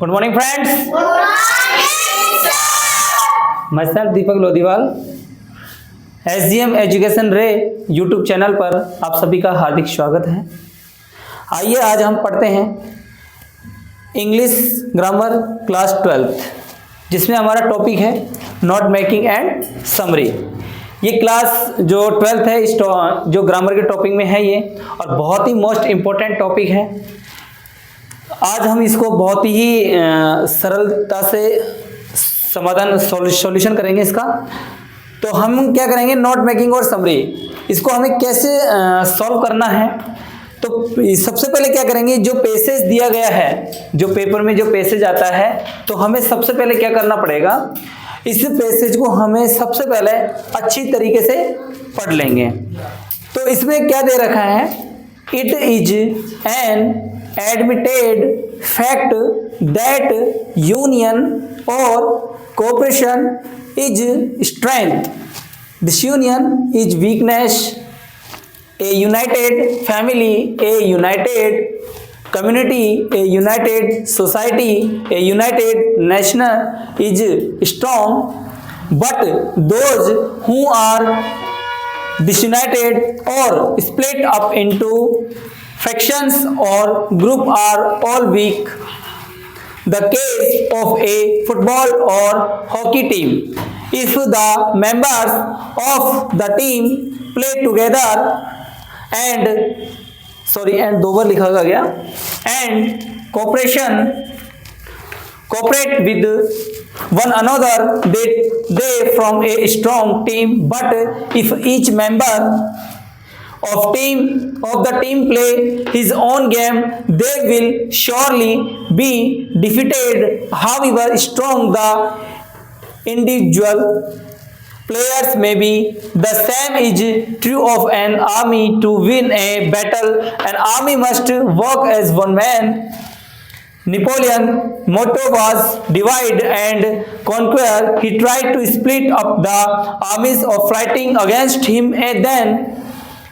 Good morning friends. मैं sir दीपक लोधीवाल, SGM education रे YouTube channel पर आप सभी का हार्दिक स्वागत है। आइए आज हम पढ़ते हैं इंग्लिश ग्रामर क्लास 12th, जिसमें हमारा टॉपिक है नोट मेकिंग एंड समरी। ये क्लास जो 12th है इस जो ग्रामर के टॉपिक में है ये, और बहुत ही मोस्ट इम्पोर्टेंट टॉपिक है। आज हम इसको बहुत ही सरलता से समाधान सॉल्यूशन करेंगे इसका। तो हम क्या करेंगे, नोट मेकिंग और समरी, इसको हमें कैसे सॉल्व करना है। तो सबसे पहले क्या करेंगे, जो पैसेज दिया गया है, जो पेपर में जो पैसेज आता है, तो हमें सबसे पहले क्या करना पड़ेगा, इस पैसेज को हमें सबसे पहले अच्छी तरीके से पढ़ लेंगे। तो इसमें क्या दे रखा है, it is an admitted fact that union or cooperation is strength, disunion is weakness, a united family, a united community, a united society, a united nation is strong, but those who are disunited or split up into factions or group are all weak. The case of a football or hockey team, if the members of the team play together and दो बार लिखा गया, and cooperate with one another, they form a strong team. But if each member of the team play his own game, they will surely be defeated. However strong the individual players may be, the same is true of an army. To win a battle, an army must work as one man. Napoleon's motto was divide and conquer. He tried to split up the armies of fighting against him, and then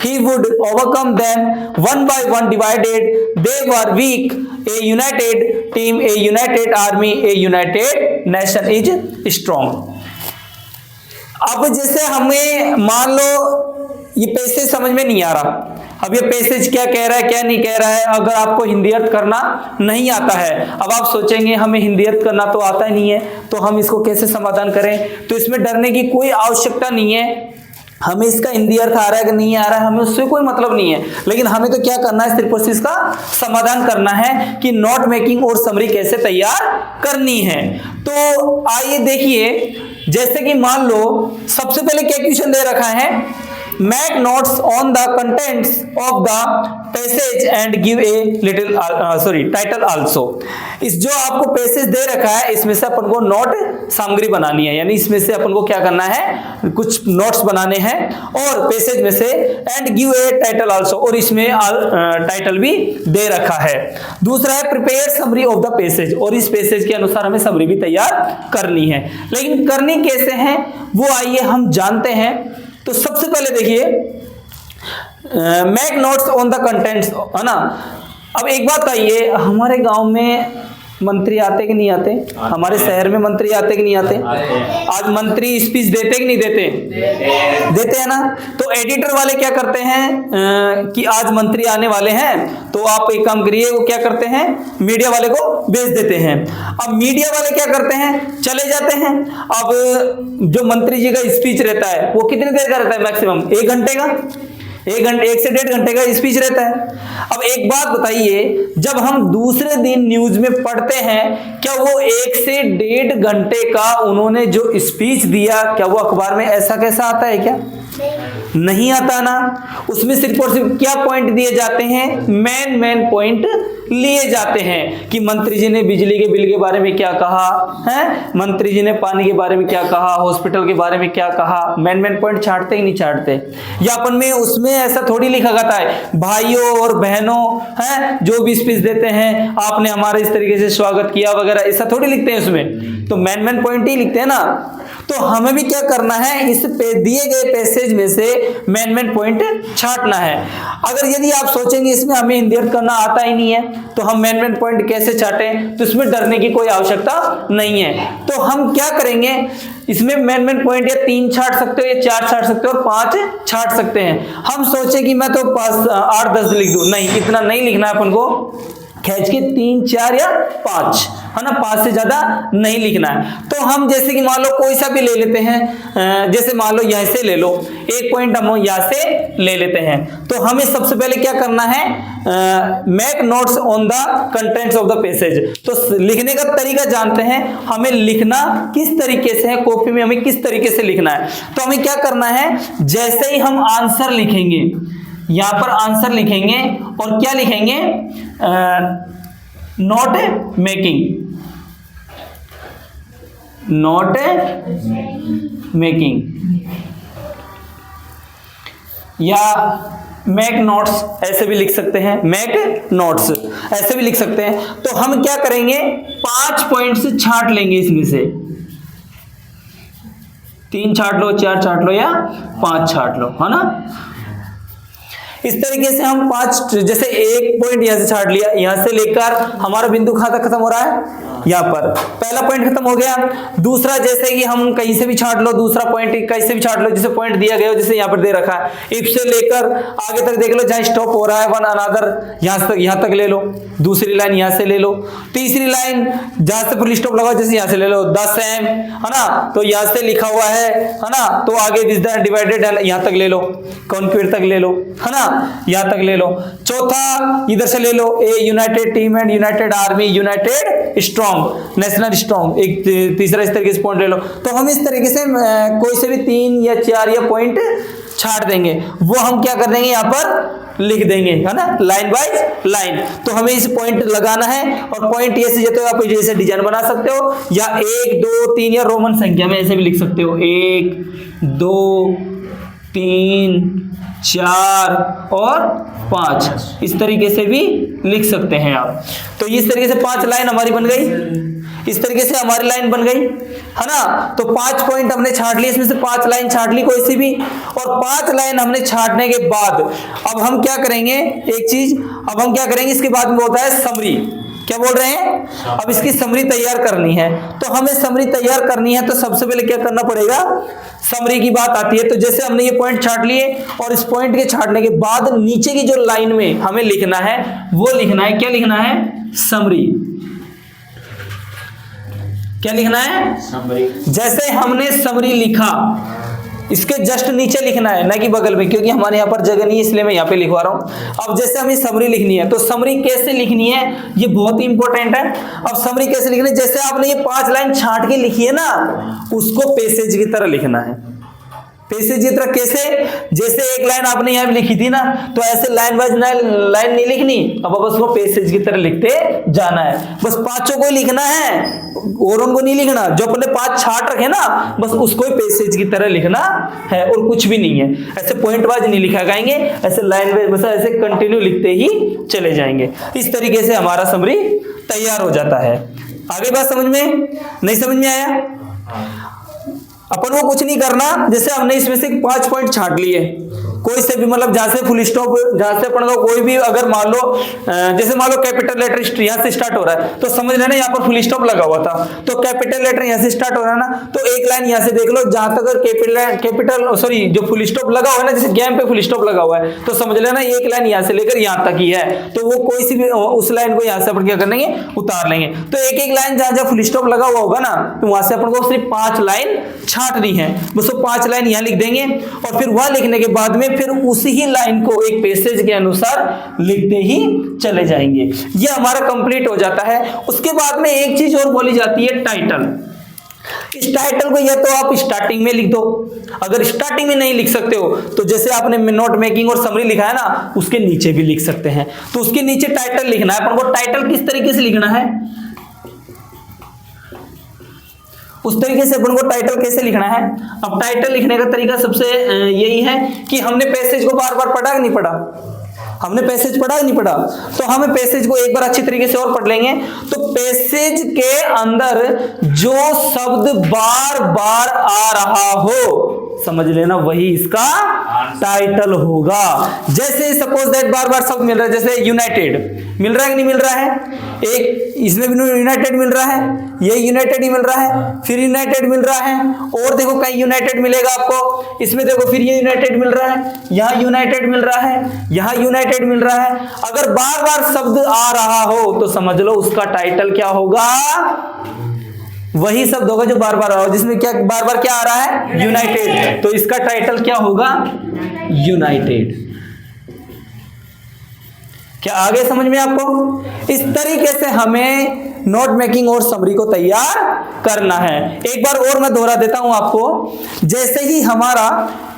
he would overcome them one by one. Divided they were weak. A united team, a united army, a united nation is strong. अब जैसे हमें मान लो ये passage समझ में नहीं आ रहा, अब ये पैसेज क्या कह रहा है क्या नहीं कह रहा है, अगर आपको हिंदी अर्थ करना नहीं आता है, अब आप सोचेंगे हमें हिंदी अर्थ करना तो आता ही नहीं है, तो हम इसको कैसे समाधान करें। तो इसमें डरने की कोई आवश्यकता नहीं है। हमें इसका हिंदी अर्थ आ रहा है कि नहीं आ रहा है, हमें उससे कोई मतलब नहीं है। लेकिन हमें तो क्या करना है, सिर्फ और सिर्फ इसका समाधान करना है कि नोट मेकिंग और समरी कैसे तैयार करनी है। तो आइए देखिए, जैसे कि मान लो सबसे पहले क्या क्वेश्चन दे रखा है, make notes on the contents of the passage and give a little title also. इस जो आपको पैसेज दे रखा है इसमें से अपन को नोट सामग्री बनानी है, यानी इसमें से अपन को क्या करना है, कुछ नोट्स बनाने हैं, और पैसेज में से and give a title also, और इसमें टाइटल भी दे रखा है। दूसरा है prepare summary of the passage, और इस पैसेज के अनुसार हमें समरी भी तैयार करनी है। लेकिन करनी कैसे है वो आइए हम जानते हैं। तो सबसे पहले देखिए, make notes on the contents, है ना। अब एक बात आइए, हमारे गांव में मंत्री आते कि नहीं आते, हमारे शहर में मंत्री आते कि नहीं आते। आज मंत्री स्पीच देते कि नहीं देते, देते हैं ना। तो एडिटर वाले क्या करते हैं कि आज मंत्री आने वाले हैं, तो आप एक काम करिए, वो क्या करते हैं, मीडिया वाले को भेज देते हैं। अब मीडिया वाले क्या करते हैं, चले जाते हैं। अब जो मंत्री जी का स्पीच रहता है वो कितनी देर का रहता है, मैक्सिमम 1 घंटे का, 1 से 1.5 घंटे का स्पीच रहता है। अब एक बात बताइए, जब हम दूसरे दिन न्यूज में पढ़ते हैं, क्या वो 1 से 1.5 घंटे का उन्होंने जो स्पीच दिया, क्या वो अखबार में ऐसा कैसा आता है, क्या नहीं आता ना। उसमें सिर्फ और सिर्फ क्या पॉइंट दिए जाते हैं, मेन पॉइंट लिए जाते हैं कि मंत्री जी ने बिजली के बिल के बारे में क्या कहा है, मंत्री जी ने पानी के बारे में क्या कहा, हॉस्पिटल के बारे में क्या कहा। मेन पॉइंट छाटते ही नहीं छाटते। या अपन में उसमें ऐसा थोड़ी लिखा जाता है, भाइयों और बहनों हैं जो भी स्पीच देते हैं, आपने हमारा इस तरीके से स्वागत किया वगैरह, ऐसा थोड़ी लिखते हैं उसमें। तो मेन पॉइंट ही लिखते हैं ना। तो हमें भी क्या करना है, इस दिए गए पैसेज में से मेन पॉइंट छांटना है। अगर यदि आप सोचेंगे इसमें हमें हिंदी अर्थ करना आता ही नहीं है तो हम मेन पॉइंट कैसे छांटें, तो इसमें डरने की कोई आवश्यकता नहीं है। तो हम क्या करेंगे, इसमें मेन पॉइंट या 3 छांट सकते हो या 4 छांट सकते हो और 5 छांट सकते हैं। हम सोचे कि मैं तो 8-10 लिख दूं, नहीं, इतना नहीं लिखना है अपन को, खींच के 3, 4 या 5, है ना, 5 से ज्यादा नहीं लिखना है। तो हम जैसे कि मान लो कोई सा भी ले लेते हैं, जैसे मान लो यहाँ से ले लो, एक पॉइंट हम यहाँ से ले लेते हैं। तो हमें सबसे पहले क्या करना है, make notes on the contents of the passage. तो लिखने का तरीका जानते हैं, हमें लिखना किस तरीके से है, कॉपी में हमें किस तरीके से लिखना है। तो हमें क्या करना है, जैसे ही हम आंसर लिखेंगे, यहां पर आंसर लिखेंगे और क्या लिखेंगे, नोट मेकिंग या मेक नोट्स ऐसे भी लिख सकते हैं, मेक नोट्स ऐसे भी लिख सकते हैं। तो हम क्या करेंगे, 5 पॉइंट्स छांट लेंगे, इसमें से 3 छांट लो, 4 छांट लो या 5 छांट लो, है ना। इस तरीके से हम 5, जैसे एक पॉइंट यहां से छाट लिया, यहां से लेकर हमारा बिंदु कहां तक खत्म हो रहा है, यहाँ पर पहला पॉइंट खत्म हो गया। दूसरा, जैसे कि हम कहीं से भी छाट लो, दूसरा पॉइंट कहीं से भी छाट लो, जैसे पॉइंट दिया गया हो, जैसे यहाँ पर दे रखा है, इफ से लेकर आगे तक देख लो, जहां स्टॉप हो रहा है वन अनदर, यहाँ तक ले लो, दूसरी लाइन यहाँ से ले लो, तीसरी लाइन जहां से फुल स्टॉप लगा जैसे यहाँ से ले लो, 10 एम, है ना, तो यहाँ से लिखा हुआ है ना, तो आगे डिवाइडेड है, यहाँ तक ले लो, कॉन्क्वेट तक ले लो, है ना, यहाँ तक ले लो। चौथा इधर से ले लो, a united team and united army, united strong, national strong, एक तीसरा इस तरीके से पॉइंट ले लो। तो हम इस तरीके से कोई से भी 3 या 4 या पॉइंट छाट देंगे, वो हम क्या कर देंगे, यहाँ पर लिख देंगे, है ना, लाइन बाय लाइन। तो हमें इस पॉइंट लगाना है, और पॉइंट ऐसे जैसे आप जैसे डिजाइन बना सकते हो, या 1, 2, 3 या रोमन संख्या में ऐसे भी लिख सकते हो, 1, 2, 3, 4 और 5, इस तरीके से भी लिख सकते हैं आप। तो इस तरीके से 5 लाइन हमारी बन गई, इस तरीके से हमारी लाइन बन गई, है ना। तो 5 पॉइंट हमने छाट लिए, इसमें से 5 लाइन छाट ली कोई सी भी, और 5 लाइन हमने छाटने के बाद अब हम क्या करेंगे, एक चीज, अब हम क्या करेंगे, इसके बाद में होता है समरी। क्या बोल रहे हैं, अब इसकी समरी तैयार करनी है। तो हमें समरी तैयार करनी है, तो सबसे पहले क्या करना पड़ेगा, समरी की बात आती है। तो जैसे हमने ये पॉइंट छाट लिए, और इस पॉइंट के छाटने के बाद नीचे की जो लाइन में हमें लिखना है, वो लिखना है, क्या लिखना है, समरी। क्या लिखना है, समरी। जैसे हमने समरी लिखा, इसके जस्ट नीचे लिखना है, ना कि बगल में, क्योंकि हमारे यहाँ पर जगह नहीं है, इसलिए मैं यहाँ पे लिखवा रहा हूँ। अब जैसे हमें समरी लिखनी है, तो समरी कैसे लिखनी है, ये बहुत ही इंपॉर्टेंट है। अब समरी कैसे लिखनी है, जैसे आपने ये 5 लाइन छाट के लिखी है ना, उसको पैसेज की तरह लिखना है। पैसेज की तरह कैसे, जैसे एक लाइन आपने यहाँ लिखी थी ना, तो ऐसे लाइन वाइज लाइन नहीं लिखनी, अब बस वो पैसेज की तरह लिखते जाना है। बस 5 को ही लिखना है, और उनको नहीं लिखना, जो अपने 5 छाट रखे ना, बस उसको ही पैसेज की तरह लिखना है, और कुछ भी नहीं है। ऐसे पॉइंट वाइज नहीं लिखा जाएंगे, ऐसे लाइन वाइज, बस ऐसे कंटिन्यू लिखते ही चले जाएंगे। इस तरीके से हमारा समरी तैयार हो जाता है। आगे बात समझ में, नहीं समझ में आया, अपन को कुछ नहीं करना। जैसे हमने इसमें से 5 पॉइंट छाट लिए, कोई से भी, मतलब जहां से फुल स्टॉप, जहां से अपन को कोई भी, अगर मान लो जैसे मान लो कैपिटल लेटर यहाँ से स्टार्ट हो रहा है, तो समझ लेना यहाँ पर फुल स्टॉप लगा हुआ था, तो कैपिटल लेटर यहाँ से स्टार्ट हो रहा है ना, तो एक लाइन यहाँ से देख लो, जहां तक कैपिटल सॉरी जो फुल स्टॉप लगा हुआ है ना, जैसे गेम पे फुल स्टॉप लगा हुआ है, तो समझ लेना एक लाइन यहाँ से लेकर यहाँ तक ही है, तो वो कोई सी भी उस लाइन को यहाँ से अपन क्या कर लेंगे, उतार लेंगे। तो एक एक लाइन जहां जहां फुल स्टॉप लगा हुआ होगा ना, तो वहां से अपन को सिर्फ 5 लाइन छाटनी है, बस वो 5 लाइन यहाँ लिख देंगे, और फिर वहां लिखने के बाद में फिर उसी ही लाइन को एक पैसेज के अनुसार लिखते ही चले जाएंगे। ये हमारा कंप्लीट हो जाता है। उसके बाद में एक चीज और बोली जाती है, टाइटल। इस टाइटल को या तो आप स्टार्टिंग में लिख दो, अगर स्टार्टिंग में नहीं लिख सकते हो तो जैसे आपने नोट मेकिंग और समरी लिखा है ना, उसके नीचे भी लिख सकते हैं। तो उसके नीचे टाइटल लिखना है। अपन को टाइटल किस तरीके से लिखना है, उस तरीके से अपन को टाइटल कैसे लिखना है। अब टाइटल लिखने का तरीका सबसे यही है कि हमने पैसेज को बार बार पढ़ा कि नहीं पढ़ा, हमने पैसेज पढ़ा नहीं पढ़ा? तो हमें पैसेज को एक बार अच्छी तरीके से और पढ़ लेंगे। तो पैसेज के अंदर जो शब्द बार बार आ रहा हो, समझ लेना वही इसका टाइटल होगा। जैसे सपोज दैट बार बार शब्द मिल रहा है, जैसे यूनाइटेड मिल रहा है कि नहीं मिल रहा है? एक इसमें भी यूनाइटेड मिल रहा है, ये यूनाइटेड ही मिल रहा है, फिर यूनाइटेड मिल रहा है, और देखो कहीं यूनाइटेड मिलेगा आपको, इसमें देखो फिर ये यूनाइटेड मिल रहा है, यहाँ यूनाइटेड मिल रहा है, यहाँ यूनाइटेड मिल रहा है। अगर बार बार शब्द आ रहा हो तो समझ लो उसका टाइटल क्या होगा? वही शब्द होगा जो बार बार आ रहा हो, जिसमें क्या बार बार क्या आ रहा है? यूनाइटेड। तो इसका टाइटल क्या होगा? यूनाइटेड। क्या आगे समझ में आपको? इस तरीके से हमें नोट मेकिंग और समरी को तैयार करना है। एक बार और मैं दोहरा देता हूं आपको। जैसे ही हमारा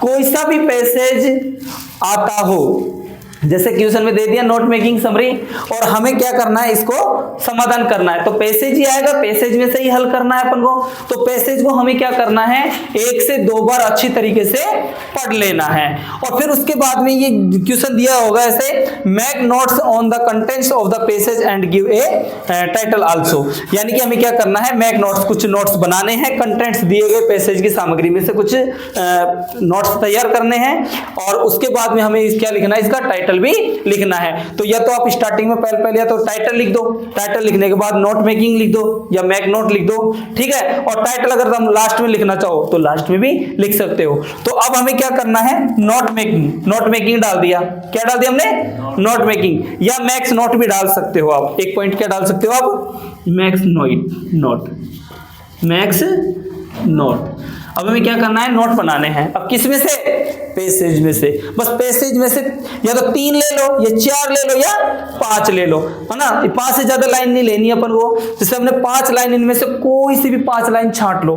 कोई सा भी पैसेज आता हो, जैसे क्वेश्चन में दे दिया नोट मेकिंग समरी, और हमें क्या करना है? इसको समाधान करना है। तो पैसेज ही आएगा, पैसेज में से ही हल करना है अपन को। तो पैसेज को हमें क्या करना है? 1 से 2 बार अच्छी तरीके से पढ़ लेना है। और फिर उसके बाद में ये क्वेश्चन दिया होगा ऐसे, make notes on the contents of the passage and give a title also. यानी कि हमें क्या करना है? मेक नोट्स, कुछ नोट्स बनाने हैं, कंटेंट्स दिए गए पैसेज की सामग्री में से कुछ नोट्स तैयार करने हैं, और उसके बाद में हमें क्या लिखना है? इसका टाइटल भी लिखना है। तो या तो आप स्टार्टिंग में पहले या तो टाइटल लिख दो, टाइटल लिखने के बाद नोट मेकिंग लिख दो या मैक नोट लिख दो, ठीक है। और टाइटल अगर तुम लास्ट में लिखना चाहो तो लास्ट में भी लिख सकते हो। तो अब हमें क्या करना है? Note making. नोट मेकिंग डाल दिया, क्या डाल दिया हमने? नोट मेकिंग, या मैक्स नोट भी डाल सकते हो आप। एक पॉइंट क्या डाल सकते हो आप? Max note, max note. अब हमें क्या करना है? नोट बनाने हैं। अब किस में से? पैसेज में से। बस पैसेज में से या तो 3 ले लो, या 4 ले लो, या 5 ले लो, है ना। 5 से ज्यादा लाइन नहीं लेनी अपन को। जैसे हमने 5 लाइन, इनमें से कोई सी भी 5 लाइन छांट लो,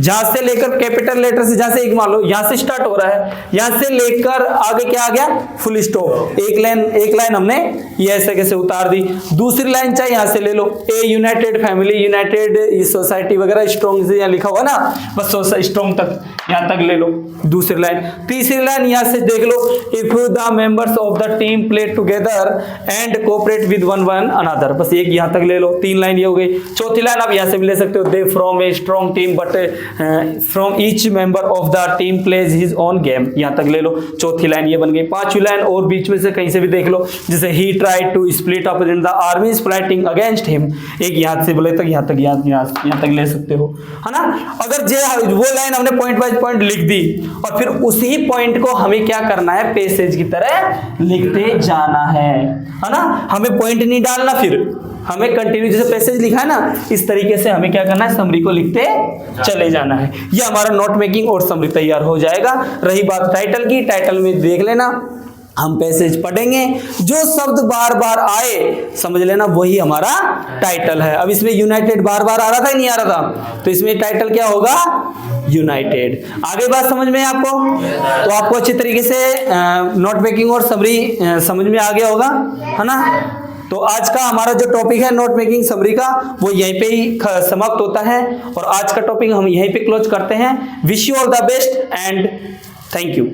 जहां से लेकर कैपिटल लेटर से, जहां से एक मान लो यहां से स्टार्ट हो रहा है, यहां से लेकर आगे क्या आ गया? Full stop. एक लाइन हमने ये ऐसे कैसे उतार दी। दूसरी लाइन चाहे यहां से ले लो, a United family, United society वगैरह स्ट्रॉन्ग से यहाँ लिखा हुआ ना, बस स्ट्रॉन्ग तक यहां तक ले लो दूसरी लाइन। तीसरी लाइन यहां से देख लो, if the members of the team play together and cooperate with one another, बस एक यहां तक ले लो। 3 लाइन ये हो गई। चौथी लाइन आप यहां से भी ले सकते हो, they from a strong team but from each member of the team plays his own game, यहां तक ले लो। चौथी लाइन ये बन गई। 5वीं लाइन और बीच में से कहीं से भी देख लो, जैसे ही tried to split up in the armies fighting against him, एक यहां से बोले तक यहां तक ले सकते हो, है ना। अगर वो लाइन हमने पॉइंट बाय पॉइंट लिख दी, और फिर उसी पॉइंट को हमें क्या करना है? पैसेज की तरह लिखते जाना है ना। हमें पॉइंट नहीं डालना, फिर हमें कंटिन्यू जैसे पैसेज लिखा है ना, इस तरीके से हमें क्या करना है? समरी को लिखते चले जाना है। ये हमारा नोट मेकिंग और समरी तैयार हो जाएगा। रही बात टाइटल की, टाइटल में देख लेना, हम पैसेज पढ़ेंगे, जो शब्द बार बार आए समझ लेना वही हमारा टाइटल है। अब इसमें यूनाइटेड बार बार आ रहा था, नहीं आ रहा था, तो इसमें टाइटल क्या होगा? यूनाइटेड। आगे बात समझ में आपको? तो आपको अच्छी तरीके से नोट मेकिंग और समरी समझ में आ गया होगा, है ना। तो आज का हमारा जो टॉपिक है नोट मेकिंग समरी का, वो यहीं पे ही समाप्त होता है, और आज का टॉपिक हम यहीं पे क्लोज करते हैं। Wish you all the best and thank you.